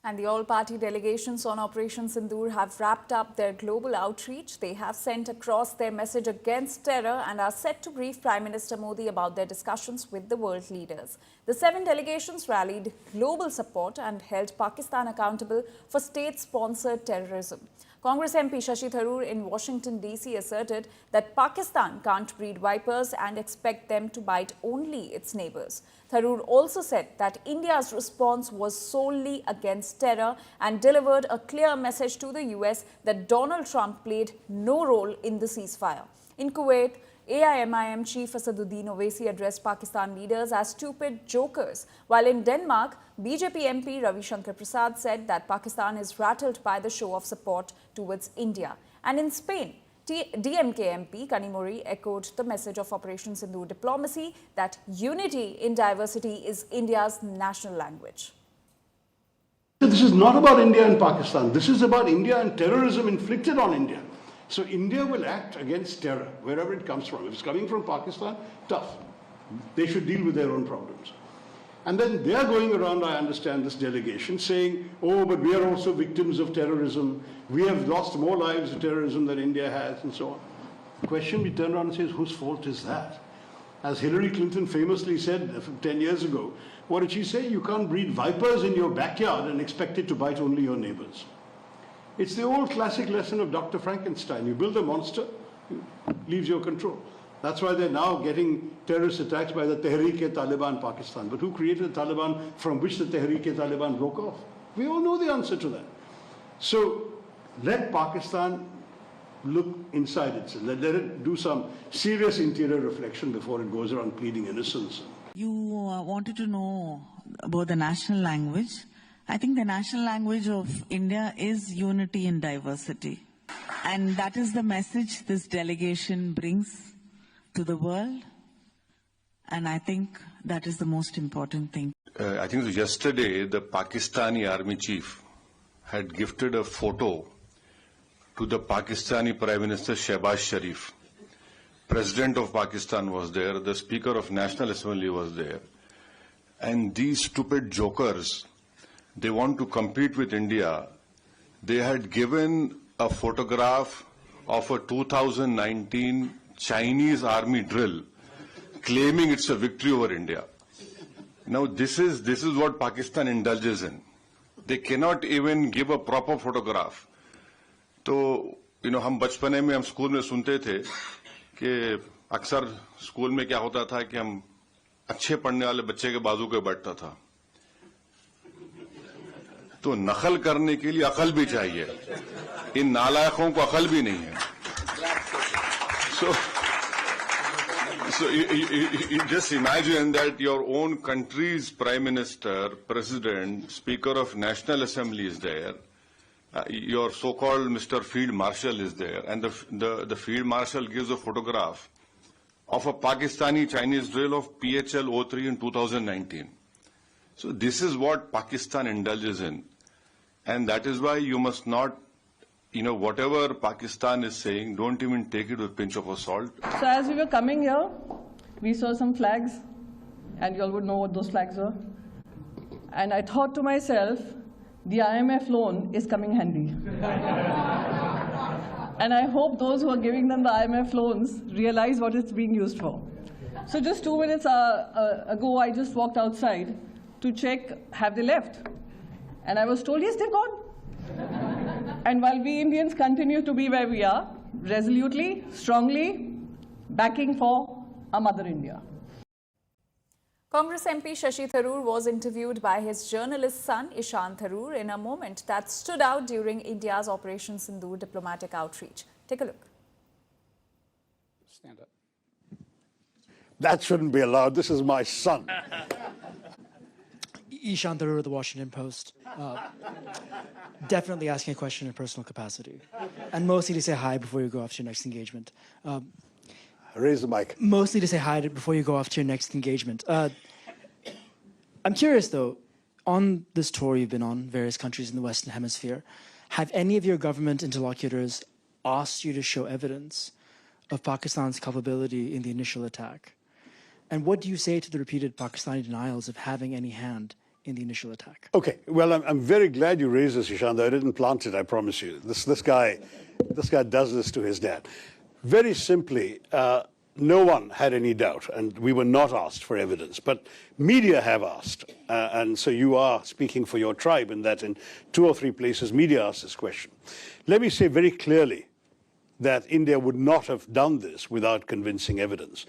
And the all-party delegations on Operation Sindoor have wrapped up their global outreach. They have sent across their message against terror and are set to brief Prime Minister Modi about their discussions with the world leaders. The 7 delegations rallied global support and held Pakistan accountable for state-sponsored terrorism. Congress MP Shashi Tharoor in Washington, D.C. asserted that Pakistan can't breed vipers and expect them to bite only its neighbors. Tharoor also said that India's response was solely against terror and delivered a clear message to the US that Donald Trump played no role in the ceasefire. In Kuwait, AIMIM Chief Asaduddin Owaisi addressed Pakistan leaders as stupid jokers, while in Denmark, BJP MP Ravi Shankar Prasad said that Pakistan is rattled by the show of support towards India. And in Spain, DMK MP Kanimuri echoed the message of Operation Sindoor diplomacy that unity in diversity is India's national language. This is not about India and Pakistan. This is about India and terrorism inflicted on India. So India will act against terror wherever it comes from. If it's coming from Pakistan, tough. They should deal with their own problems. And then they are going around, I understand, this delegation saying, oh, but we are also victims of terrorism. We have lost more lives to terrorism than India has, and so on. The question we turn around and say is, whose fault is that? As Hillary Clinton famously said 10 years ago, what did she say? You can't breed vipers in your backyard and expect it to bite only your neighbors. It's the old classic lesson of Dr. Frankenstein. You build a monster, it leaves your control. That's why they're now getting terrorist attacks by the Tehreek-e-Taliban Pakistan. But who created the Taliban from which the Tehreek-e-Taliban broke off? We all know the answer to that. So let Pakistan look inside itself. Let it do some serious interior reflection before it goes around pleading innocence. You wanted to know about the national language. I think the national language of India is unity in diversity. And that is the message this delegation brings to the world. And I think that is the most important thing. I think yesterday the Pakistani army chief had gifted a photo to the Pakistani Prime Minister Shehbaz Sharif. President of Pakistan was there, the Speaker of National Assembly was there. And these stupid jokers, they want to compete with India. They had given a photograph of a 2019 Chinese army drill, claiming it's a victory over India. Now this is what Pakistan indulges in. They cannot even give a proper photograph. तो हम बचपने में हम school में सुनते थे कि अक्सर स्कूल में क्या होता था कि हम अच्छे पढ़ने वाले बच्चे के बाजू के बैठता था. तो नकल करने के लिए अकल भी चाहिए. इन नालायकों को अकल भी नहीं है. So you just imagine that your own country's Prime Minister, President, Speaker of National Assembly is there. Your so-called Mr. Field Marshal is there, and the Field Marshal gives a photograph of a Pakistani Chinese drill of PHL-03 in 2019. So this is what Pakistan indulges in, and that is why you must not, whatever Pakistan is saying, don't even take it with a pinch of salt. So as we were coming here, we saw some flags, and you all would know what those flags were. And I thought to myself, the IMF loan is coming handy. And I hope those who are giving them the IMF loans realize what it's being used for. So just 2 minutes ago, I just walked outside to check, have they left? And I was told, yes, they've gone. And while we Indians continue to be where we are, resolutely, strongly, backing for our mother India. Congress MP Shashi Tharoor was interviewed by his journalist son Ishan Tharoor in a moment that stood out during India's Operation Sindoor diplomatic outreach. Take a look. Stand up. That shouldn't be allowed. This is my son. Ishan Tharoor of the Washington Post. Definitely asking a question in personal capacity. And mostly to say hi before you go off to your next engagement. Raise the mic. Mostly to say hi before you go off to your next engagement. I'm curious, though, on this tour you've been on, various countries in the Western Hemisphere, have any of your government interlocutors asked you to show evidence of Pakistan's culpability in the initial attack? And what do you say to the repeated Pakistani denials of having any hand in the initial attack? Okay, well, I'm very glad you raised this, Ishanda. I didn't plant it, I promise you. This guy does this to his dad. Very simply, no one had any doubt, and we were not asked for evidence. But media have asked, and so you are speaking for your tribe in that in 2 or 3 places media asked this question. Let me say very clearly that India would not have done this without convincing evidence.